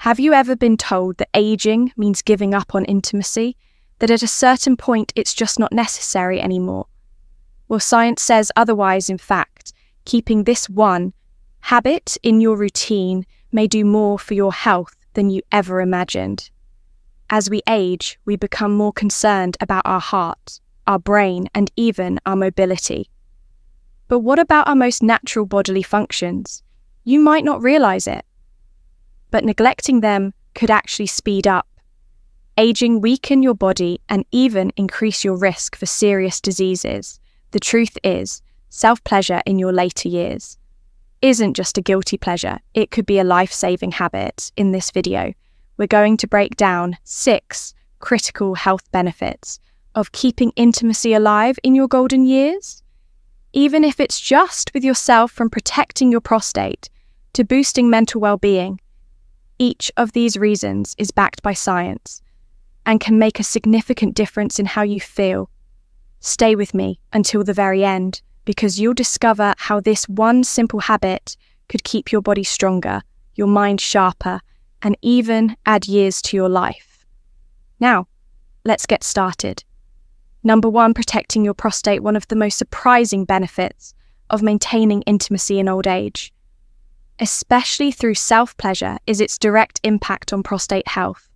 Have you ever been told that aging means giving up on intimacy? That at a certain point it's just not necessary anymore? Well, science says otherwise, in fact. Keeping this one habit in your routine may do more for your health than you ever imagined. As we age, we become more concerned about our heart, our brain, and even our mobility. But what about our most natural bodily functions? You might not realize it, but neglecting them could actually speed up. Aging weaken your body and even increase your risk for serious diseases. The truth is, self-pleasure in your later years isn't just a guilty pleasure, it could be a life-saving habit. In this video, we're going to break down 6 critical health benefits of keeping intimacy alive in your golden years. Even if it's just with yourself, from protecting your prostate to boosting mental well-being, each of these reasons is backed by science and can make a significant difference in how you feel. Stay with me until the very end, because you'll discover how this one simple habit could keep your body stronger, your mind sharper, and even add years to your life. Now, let's get started. Number 1, protecting your prostate, one of the most surprising benefits of maintaining intimacy in old age, especially through self-pleasure, is its direct impact on prostate health.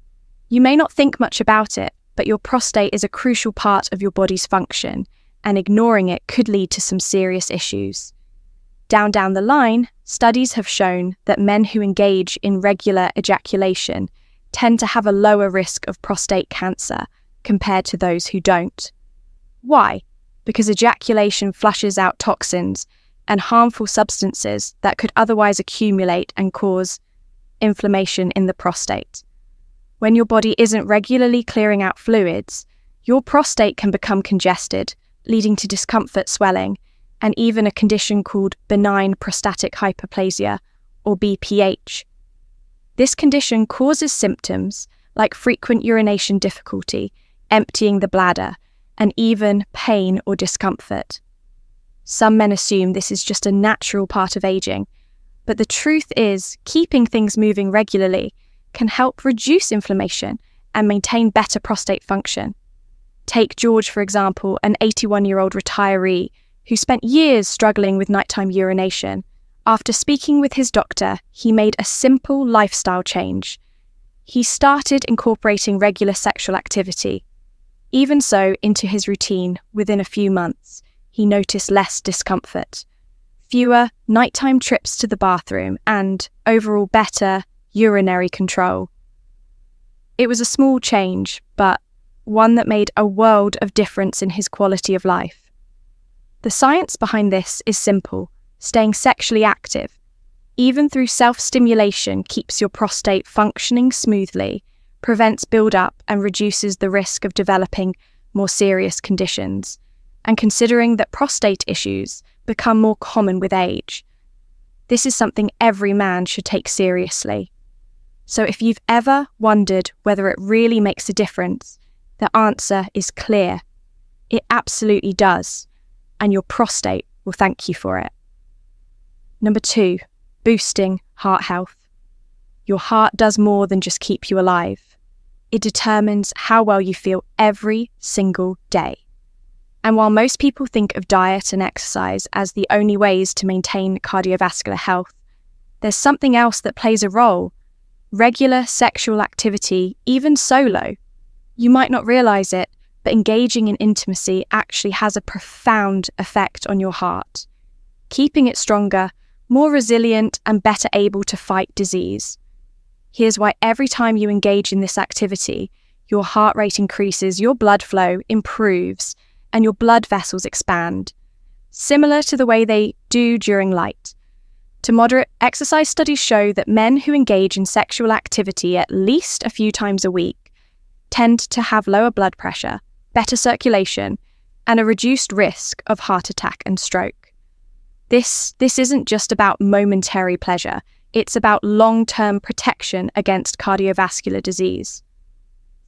You may not think much about it, but your prostate is a crucial part of your body's function, and ignoring it could lead to some serious issues. Down the line, studies have shown that men who engage in regular ejaculation tend to have a lower risk of prostate cancer compared to those who don't. Why? Because ejaculation flushes out toxins and harmful substances that could otherwise accumulate and cause inflammation in the prostate. When your body isn't regularly clearing out fluids, your prostate can become congested, leading to discomfort, swelling, and even a condition called benign prostatic hyperplasia, or BPH. This condition causes symptoms like frequent urination difficulty, emptying the bladder, and even pain or discomfort. Some men assume this is just a natural part of aging, but the truth is, keeping things moving regularly can help reduce inflammation and maintain better prostate function. Take George, for example, an 81-year-old retiree who spent years struggling with nighttime urination. After speaking with his doctor, he made a simple lifestyle change. He started incorporating regular sexual activity. Even so, into his routine, within a few months, he noticed less discomfort, fewer nighttime trips to the bathroom, and overall better urinary control. It was a small change, but one that made a world of difference in his quality of life. The science behind this is simple. Staying sexually active, even through self-stimulation, keeps your prostate functioning smoothly, prevents build-up, and reduces the risk of developing more serious conditions. And considering that prostate issues become more common with age, this is something every man should take seriously. So if you've ever wondered whether it really makes a difference, the answer is clear. It absolutely does, and your prostate will thank you for it. Number 2, boosting heart health. Your heart does more than just keep you alive. It determines how well you feel every single day. And while most people think of diet and exercise as the only ways to maintain cardiovascular health, there's something else that plays a role. Regular sexual activity, even solo. You might not realize it, but engaging in intimacy actually has a profound effect on your heart, keeping it stronger, more resilient, and better able to fight disease. Here's why: every time you engage in this activity, your heart rate increases, your blood flow improves, and your blood vessels expand, similar to the way they do during light. To moderate exercise, studies show that men who engage in sexual activity at least a few times a week tend to have lower blood pressure, better circulation, and a reduced risk of heart attack and stroke. This isn't just about momentary pleasure, it's about long-term protection against cardiovascular disease.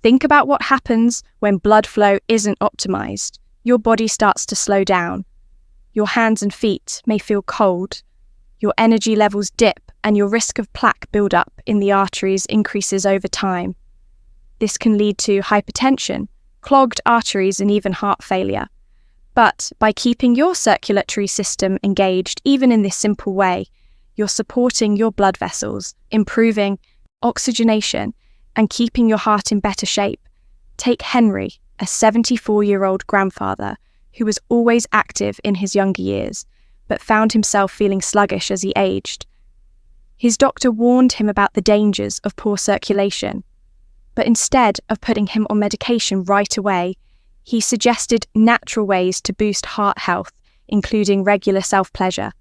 Think about what happens when blood flow isn't optimized. Your body starts to slow down. Your hands and feet may feel cold. Your energy levels dip and your risk of plaque buildup in the arteries increases over time. This can lead to hypertension, clogged arteries, and even heart failure. But by keeping your circulatory system engaged, even in this simple way, you're supporting your blood vessels, improving oxygenation, and keeping your heart in better shape. Take Henry, a 74-year-old grandfather who was always active in his younger years, but found himself feeling sluggish as he aged. His doctor warned him about the dangers of poor circulation, but instead of putting him on medication right away, he suggested natural ways to boost heart health, including regular self-pleasure.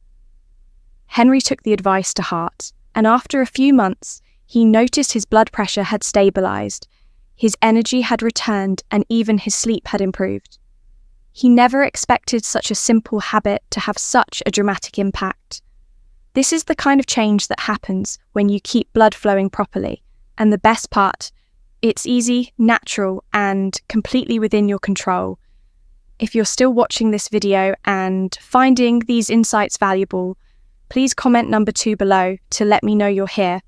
Henry took the advice to heart, and after a few months, he noticed his blood pressure had stabilized, his energy had returned, and even his sleep had improved. He never expected such a simple habit to have such a dramatic impact. This is the kind of change that happens when you keep blood flowing properly, and the best part, it's easy, natural, and completely within your control. If you're still watching this video and finding these insights valuable, please comment number 2 below to let me know you're here.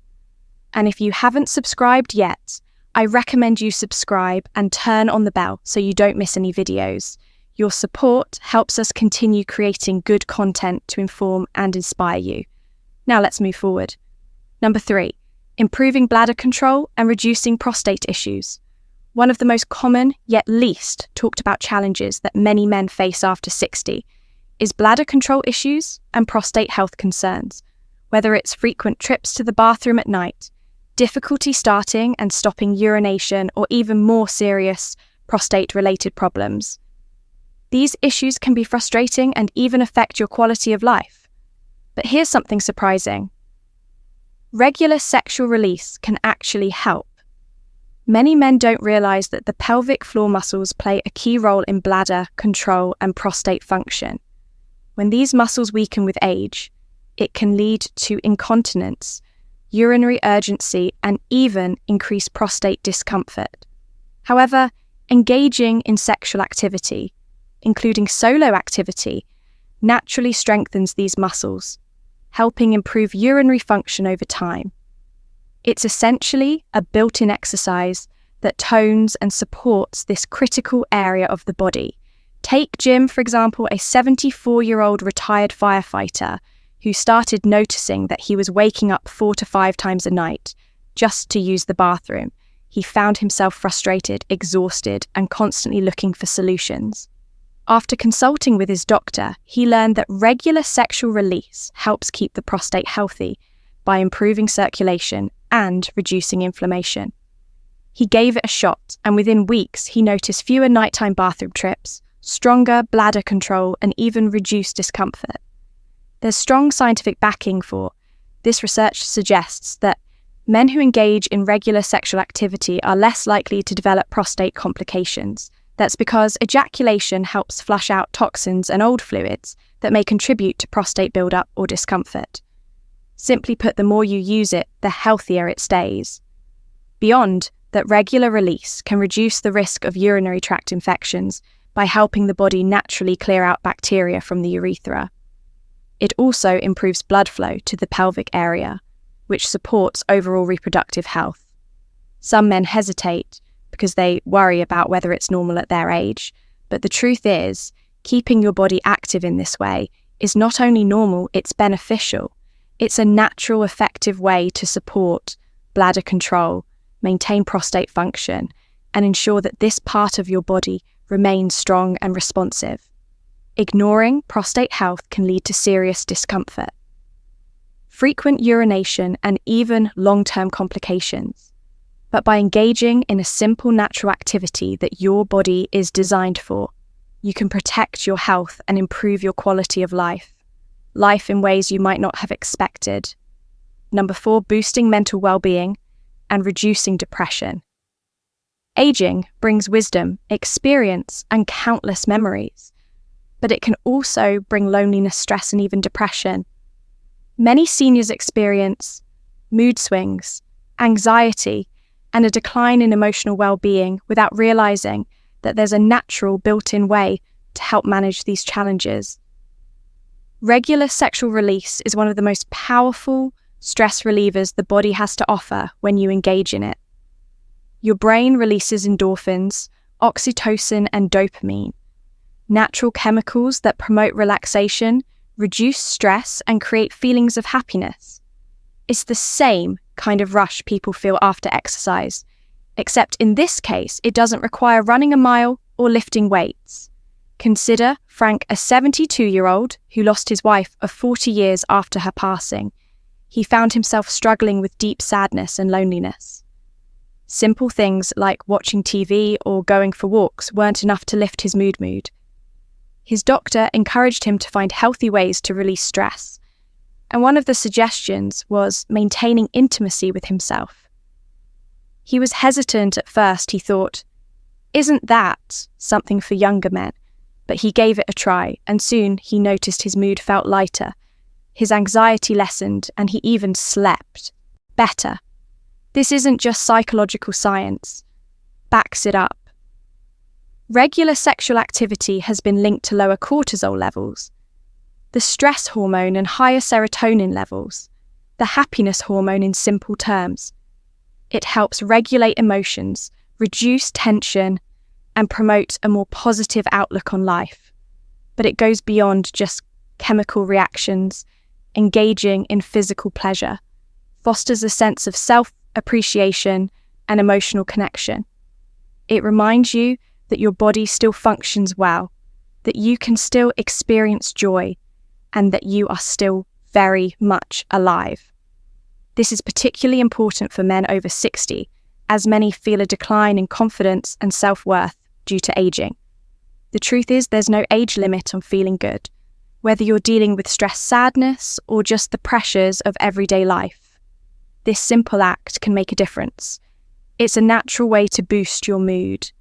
And if you haven't subscribed yet, I recommend you subscribe and turn on the bell so you don't miss any videos. Your support helps us continue creating good content to inform and inspire you. Now let's move forward. Number 3, improving bladder control and reducing prostate issues. One of the most common yet least talked about challenges that many men face after 60 is bladder control issues and prostate health concerns, whether it's frequent trips to the bathroom at night, difficulty starting and stopping urination, or even more serious prostate-related problems. These issues can be frustrating and even affect your quality of life. But here's something surprising. Regular sexual release can actually help. Many men don't realize that the pelvic floor muscles play a key role in bladder control and prostate function. When these muscles weaken with age, it can lead to incontinence, urinary urgency, and even increased prostate discomfort. However, engaging in sexual activity, including solo activity, naturally strengthens these muscles, helping improve urinary function over time. It's essentially a built-in exercise that tones and supports this critical area of the body. Take Jim, for example, a 74-year-old retired firefighter who started noticing that he was waking up 4 to 5 times a night just to use the bathroom. He found himself frustrated, exhausted, and constantly looking for solutions. After consulting with his doctor, he learned that regular sexual release helps keep the prostate healthy by improving circulation and reducing inflammation. He gave it a shot, and within weeks he noticed fewer nighttime bathroom trips, stronger bladder control, and even reduced discomfort. There's strong scientific backing for this. Research suggests that men who engage in regular sexual activity are less likely to develop prostate complications. That's because ejaculation helps flush out toxins and old fluids that may contribute to prostate buildup or discomfort. Simply put, the more you use it, the healthier it stays. Beyond that, regular release can reduce the risk of urinary tract infections by helping the body naturally clear out bacteria from the urethra. It also improves blood flow to the pelvic area, which supports overall reproductive health. Some men hesitate because they worry about whether it's normal at their age, but the truth is, keeping your body active in this way is not only normal, it's beneficial. It's a natural, effective way to support bladder control, maintain prostate function, and ensure that this part of your body remains strong and responsive. Ignoring prostate health can lead to serious discomfort, frequent urination, and even long-term complications. But by engaging in a simple natural activity that your body is designed for, you can protect your health and improve your quality of life in ways you might not have expected. Number 4, boosting mental well-being and reducing depression. Aging brings wisdom, experience, and countless memories, but it can also bring loneliness, stress, and even depression. Many seniors experience mood swings, anxiety, and a decline in emotional well-being without realizing that there's a natural built-in way to help manage these challenges. Regular sexual release is one of the most powerful stress relievers the body has to offer when you engage in it. Your brain releases endorphins, oxytocin, and dopamine, natural chemicals that promote relaxation, reduce stress, and create feelings of happiness. It's the same kind of rush people feel after exercise, except in this case, it doesn't require running a mile or lifting weights. Consider Frank, a 72-year-old who lost his wife of 40 years after her passing. He found himself struggling with deep sadness and loneliness. Simple things like watching TV or going for walks weren't enough to lift his mood. His doctor encouraged him to find healthy ways to release stress, and one of the suggestions was maintaining intimacy with himself. He was hesitant at first. He thought, "Isn't that something for younger men?" But he gave it a try, and soon he noticed his mood felt lighter, his anxiety lessened, and he even slept better. This isn't just psychological science. Backs it up. Regular sexual activity has been linked to lower cortisol levels, the stress hormone, and higher serotonin levels, the happiness hormone in simple terms. It helps regulate emotions, reduce tension, and promote a more positive outlook on life. But it goes beyond just chemical reactions. Engaging in physical pleasure fosters a sense of self-appreciation and emotional connection. It reminds you that your body still functions well, that you can still experience joy, and that you are still very much alive. This is particularly important for men over 60, as many feel a decline in confidence and self-worth due to aging. The truth is, there's no age limit on feeling good, whether you're dealing with stress, sadness, or just the pressures of everyday life. This simple act can make a difference. It's a natural way to boost your mood,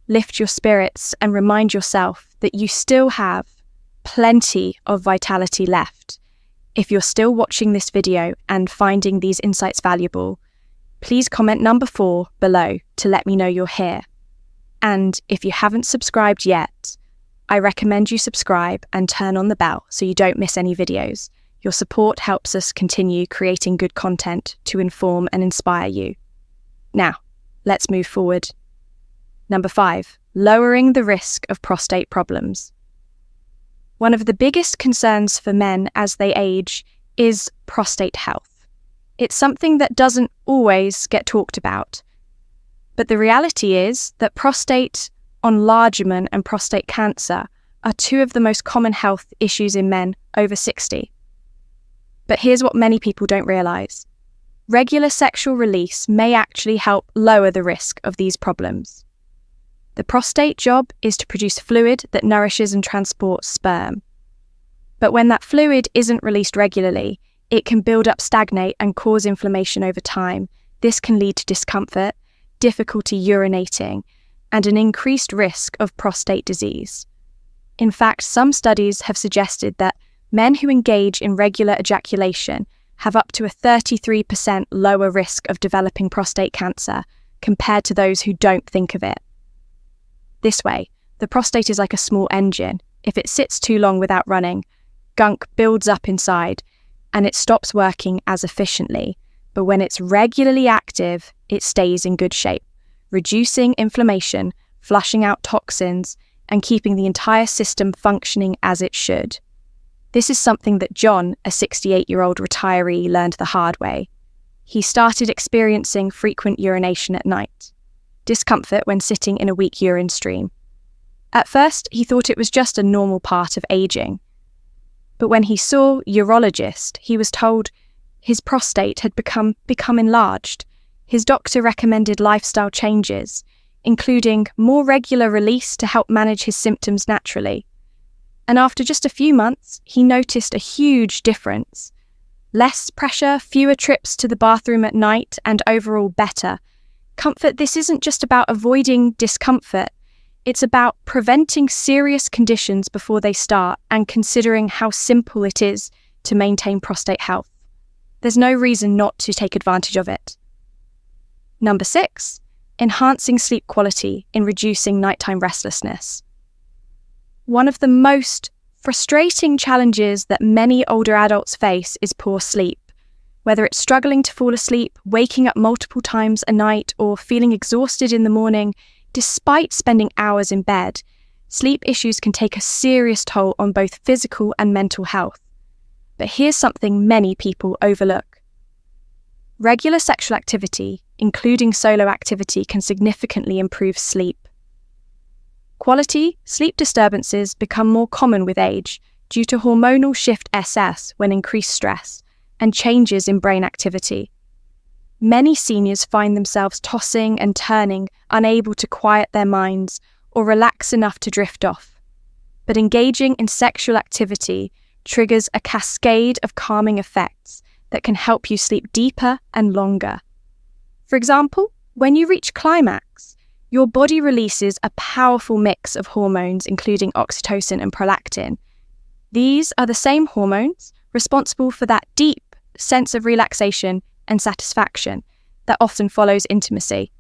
lift your spirits, and remind yourself that you still have plenty of vitality left. If you're still watching this video and finding these insights valuable, please comment number 4 below to let me know you're here. And if you haven't subscribed yet, I recommend you subscribe and turn on the bell so you don't miss any videos. Your support helps us continue creating good content to inform and inspire you. Now, let's move forward. Number 5, lowering the risk of prostate problems. One of the biggest concerns for men as they age is prostate health. It's something that doesn't always get talked about. But the reality is that prostate enlargement and prostate cancer are 2 of the most common health issues in men over 60. But here's what many people don't realize. Regular sexual release may actually help lower the risk of these problems. The prostate job is to produce fluid that nourishes and transports sperm. But when that fluid isn't released regularly, it can build up, stagnate, and cause inflammation over time. This can lead to discomfort, difficulty urinating, and an increased risk of prostate disease. In fact, some studies have suggested that men who engage in regular ejaculation have up to a 33% lower risk of developing prostate cancer compared to those who don't think of it. This way, the prostate is like a small engine. If it sits too long without running, gunk builds up inside and it stops working as efficiently. But when it's regularly active, it stays in good shape, reducing inflammation, flushing out toxins, and keeping the entire system functioning as it should. This is something that John, a 68-year-old retiree, learned the hard way. He started experiencing frequent urination at night, discomfort when sitting in a weak urine stream. At first, he thought it was just a normal part of aging. But when he saw a urologist, he was told his prostate had become enlarged. His doctor recommended lifestyle changes, including more regular release to help manage his symptoms naturally. And after just a few months, he noticed a huge difference. Less pressure, fewer trips to the bathroom at night, and overall better. Comfort, this isn't just about avoiding discomfort. It's about preventing serious conditions before they start and considering how simple it is to maintain prostate health. There's no reason not to take advantage of it. Number 6, enhancing sleep quality in reducing nighttime restlessness. One of the most frustrating challenges that many older adults face is poor sleep. Whether it's struggling to fall asleep, waking up multiple times a night, or feeling exhausted in the morning, despite spending hours in bed, sleep issues can take a serious toll on both physical and mental health. But here's something many people overlook. Regular sexual activity, including solo activity, can significantly improve sleep. Quality sleep disturbances become more common with age due to hormonal shift SS when increased stress and changes in brain activity. Many seniors find themselves tossing and turning, unable to quiet their minds or relax enough to drift off. But engaging in sexual activity triggers a cascade of calming effects that can help you sleep deeper and longer. For example, when you reach climax, your body releases a powerful mix of hormones, including oxytocin and prolactin. These are the same hormones responsible for that deep sense of relaxation and satisfaction that often follows intimacy.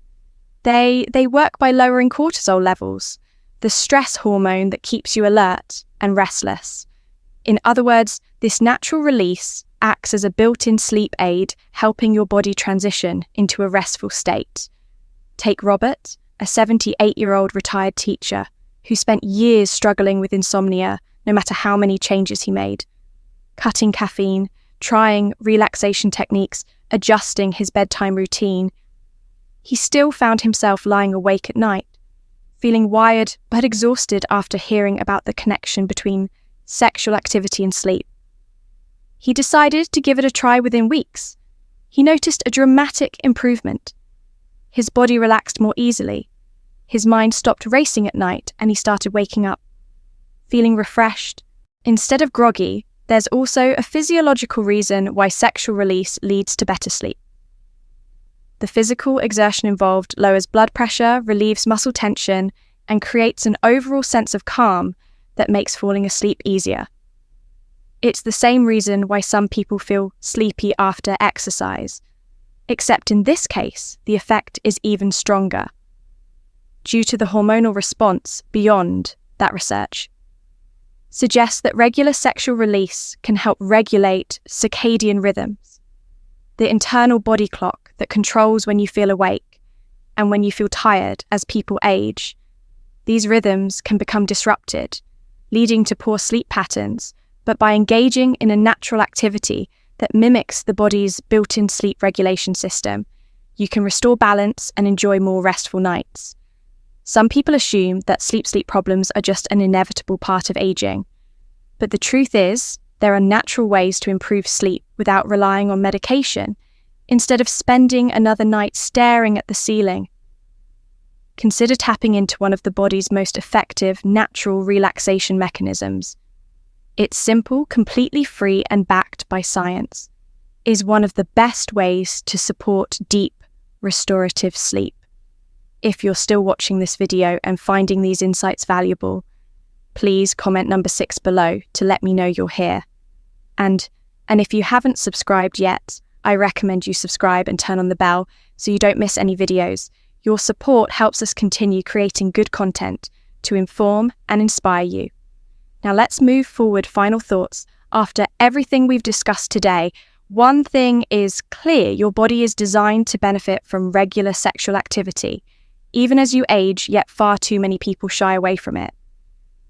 They work by lowering cortisol levels, the stress hormone that keeps you alert and restless. In other words, this natural release acts as a built-in sleep aid, helping your body transition into a restful state. Take Robert, a 78-year-old retired teacher who spent years struggling with insomnia, no matter how many changes he made. Cutting caffeine, trying relaxation techniques, adjusting his bedtime routine. He still found himself lying awake at night, feeling wired but exhausted after hearing about the connection between sexual activity and sleep. He decided to give it a try within weeks. He noticed a dramatic improvement. His body relaxed more easily. His mind stopped racing at night and he started waking up, feeling refreshed. Instead of groggy, there's also a physiological reason why sexual release leads to better sleep. The physical exertion involved lowers blood pressure, relieves muscle tension, and creates an overall sense of calm that makes falling asleep easier. It's the same reason why some people feel sleepy after exercise, except in this case, the effect is even stronger, due to the hormonal response beyond that research. Suggests that regular sexual release can help regulate circadian rhythms, the internal body clock that controls when you feel awake and when you feel tired as people age. These rhythms can become disrupted, leading to poor sleep patterns, but by engaging in a natural activity that mimics the body's built-in sleep regulation system, you can restore balance and enjoy more restful nights. Some people assume that sleep problems are just an inevitable part of aging. But the truth is, there are natural ways to improve sleep without relying on medication, instead of spending another night staring at the ceiling. Consider tapping into one of the body's most effective natural relaxation mechanisms. It's simple, completely free, and backed by science. Is one of the best ways to support deep, restorative sleep. If you're still watching this video and finding these insights valuable, please comment number 6 below to let me know you're here. And if you haven't subscribed yet, I recommend you subscribe and turn on the bell so you don't miss any videos. Your support helps us continue creating good content to inform and inspire you. Now let's move forward. Final thoughts. After everything we've discussed today, one thing is clear: your body is designed to benefit from regular sexual activity, even as you age, yet far too many people shy away from it,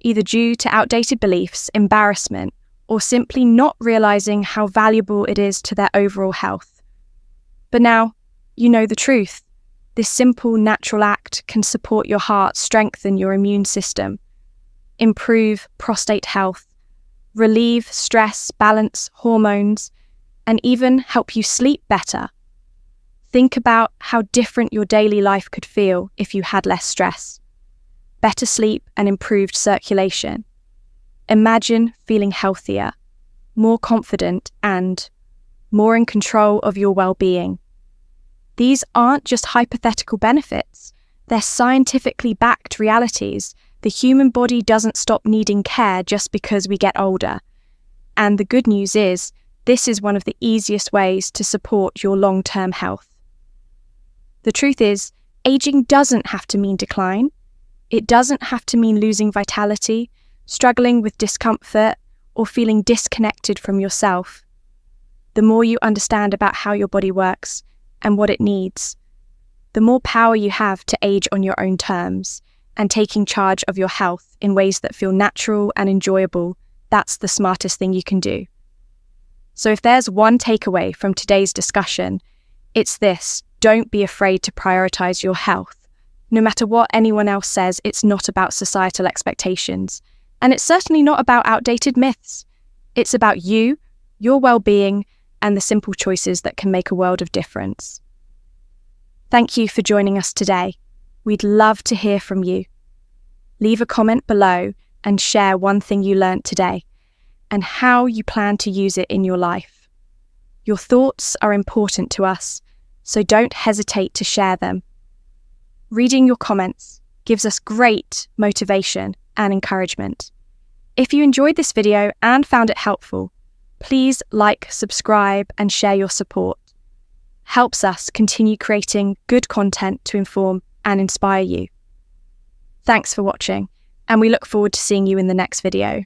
either due to outdated beliefs, embarrassment, or simply not realizing how valuable it is to their overall health. But now, you know the truth. This simple, natural act can support your heart, strengthen your immune system, improve prostate health, relieve stress, balance hormones, and even help you sleep better. Think about how different your daily life could feel if you had less stress, better sleep, and improved circulation. Imagine feeling healthier, more confident, and more in control of your well-being. These aren't just hypothetical benefits, they're scientifically backed realities. The human body doesn't stop needing care just because we get older. And the good news is, this is one of the easiest ways to support your long-term health. The truth is, aging doesn't have to mean decline. It doesn't have to mean losing vitality, struggling with discomfort, or feeling disconnected from yourself. the more you understand about how your body works and what it needs, the more power you have to age on your own terms and taking charge of your health in ways that feel natural and enjoyable. That's the smartest thing you can do. So if there's one takeaway from today's discussion, it's this: don't be afraid to prioritize your health. No matter what anyone else says, it's not about societal expectations. And it's certainly not about outdated myths. It's about you, your well-being, and the simple choices that can make a world of difference. Thank you for joining us today. We'd love to hear from you. Leave a comment below and share one thing you learned today and how you plan to use it in your life. Your thoughts are important to us, so don't hesitate to share them. Reading your comments gives us great motivation and encouragement. If you enjoyed this video and found it helpful, please like, subscribe, and share your support. Helps us continue creating good content to inform and inspire you. Thanks for watching, and we look forward to seeing you in the next video.